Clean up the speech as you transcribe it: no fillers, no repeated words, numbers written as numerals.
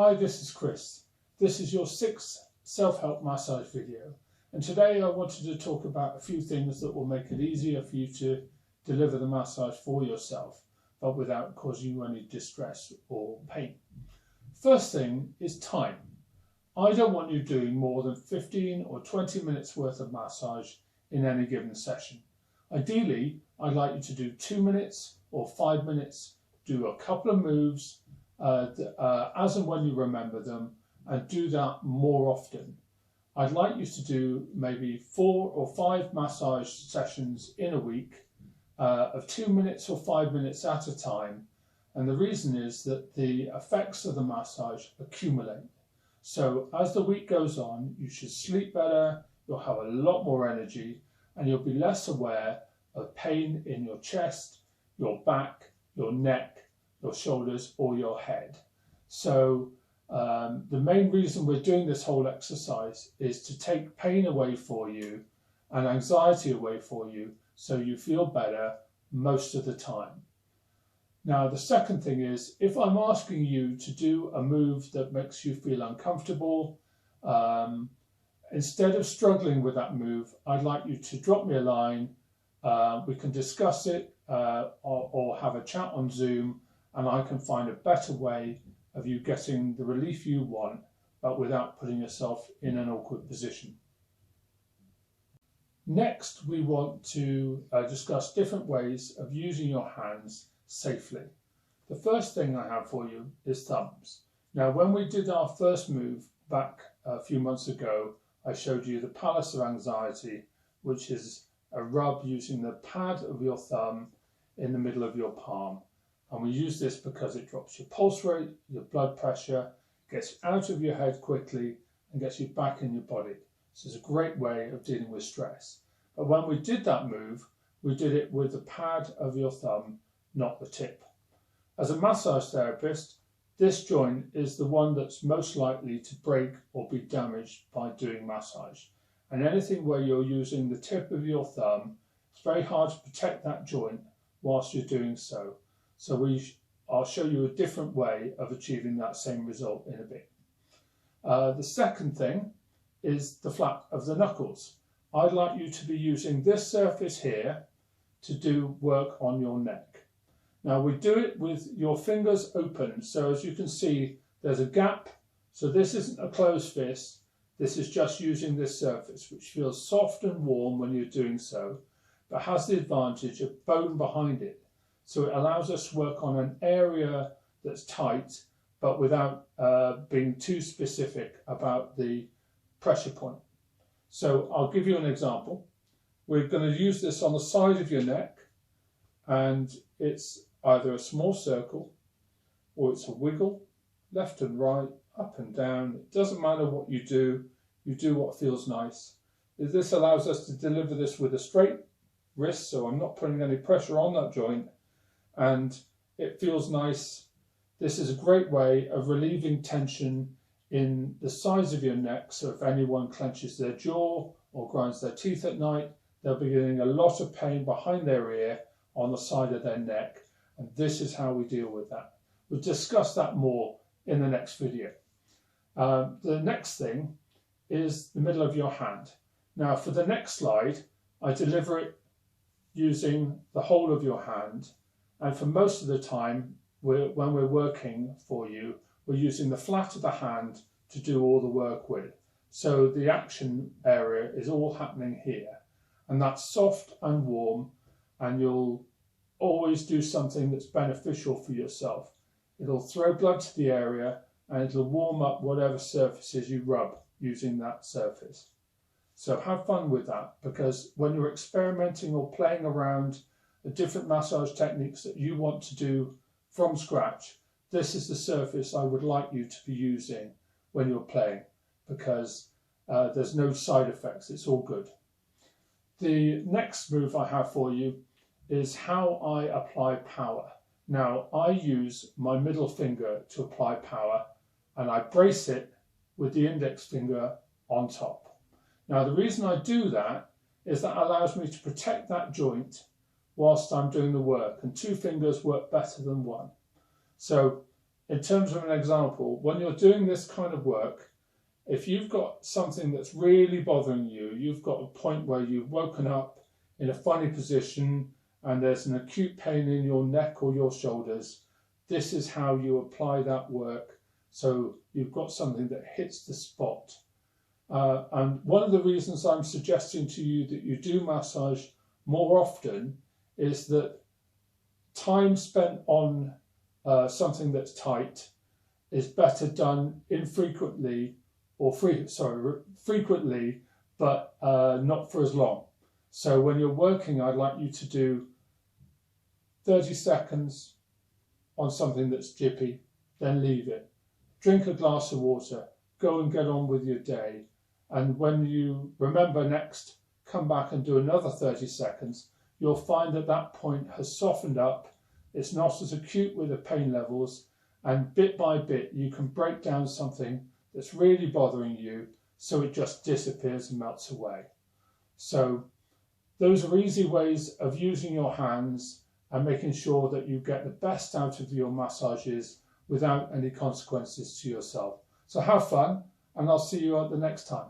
Hi, this is Chris. This is your 6th self-help massage video, and today I wanted to talk about a few things that will make it easier for you to deliver the massage for yourself, but without causing you any distress or pain. First thing is time. I don't want you doing more than 15 or 20 minutes worth of massage in any given session. Ideally, I'd like you to do 2 minutes or 5 minutes, do a couple of moves as and when you remember them, and do that more often. I'd like you to do maybe 4 or 5 massage sessions in a week of 2 minutes or 5 minutes at a time, and the reason is that the effects of the massage accumulate. So as the week goes on, you should sleep better, you'll have a lot more energy, and you'll be less aware of pain in your chest, your back, your neck, your shoulders or your head. So the main reason we're doing this whole exercise is to take pain away for you and anxiety away for you, so you feel better most of the time. Now, the second thing is, if I'm asking you to do a move that makes you feel uncomfortable, instead of struggling with that move, I'd like you to drop me a line. We can discuss it or have a chat on Zoom, and I can find a better way of you getting the relief you want, but without putting yourself in an awkward position. Next, we want to discuss different ways of using your hands safely. The first thing I have for you is thumbs. Now, when we did our first move back a few months ago, I showed you the Palace of Anxiety, which is a rub using the pad of your thumb in the middle of your palm. And we use this because it drops your pulse rate, your blood pressure, gets out of your head quickly and gets you back in your body. So it's a great way of dealing with stress. But when we did that move, we did it with the pad of your thumb, not the tip. As a massage therapist, this joint is the one that's most likely to break or be damaged by doing massage. And anything where you're using the tip of your thumb, it's very hard to protect that joint whilst you're doing so. So I'll show you a different way of achieving that same result in a bit. The second thing is the flat of the knuckles. I'd like you to be using this surface here to do work on your neck. Now, we do it with your fingers open. So as you can see, there's a gap. So this isn't a closed fist. This is just using this surface, which feels soft and warm when you're doing so, but has the advantage of bone behind it. So it allows us to work on an area that's tight, but without being too specific about the pressure point. So I'll give you an example. We're going to use this on the side of your neck, and it's either a small circle or it's a wiggle, left and right, up and down. It doesn't matter what you do what feels nice. This allows us to deliver this with a straight wrist, so I'm not putting any pressure on that joint, and it feels nice. This is a great way of relieving tension in the sides of your neck, so if anyone clenches their jaw or grinds their teeth at night, they'll be getting a lot of pain behind their ear on the side of their neck, and this is how we deal with that. We'll discuss that more in the next video. The next thing is the middle of your hand. Now, for the next slide, I deliver it using the whole of your hand, and for most of the time, when we're working for you, we're using the flat of the hand to do all the work with. So the action area is all happening here, and that's soft and warm, and you'll always do something that's beneficial for yourself. It'll throw blood to the area, and it'll warm up whatever surfaces you rub using that surface. So have fun with that, because when you're experimenting or playing around the different massage techniques that you want to do from scratch, this is the surface I would like you to be using when you're playing, because there's no side effects, it's all good. The next move I have for you is how I apply power. Now, I use my middle finger to apply power, and I brace it with the index finger on top. Now, the reason I do that is that allows me to protect that joint whilst I'm doing the work, and 2 fingers work better than 1. So in terms of an example, when you're doing this kind of work, if you've got something that's really bothering you, you've got a point where you've woken up in a funny position and there's an acute pain in your neck or your shoulders, this is how you apply that work. So you've got something that hits the spot. And one of the reasons I'm suggesting to you that you do massage more often is that time spent on something that's tight is better done infrequently frequently, but not for as long. So when you're working, I'd like you to do 30 seconds on something that's jippy, then leave it. Drink a glass of water, go and get on with your day. And when you remember next, come back and do another 30 seconds. You'll find that that point has softened up. It's not as acute with the pain levels. And bit by bit, you can break down something that's really bothering you so it just disappears and melts away. So those are easy ways of using your hands and making sure that you get the best out of your massages without any consequences to yourself. So have fun, and I'll see you at the next time.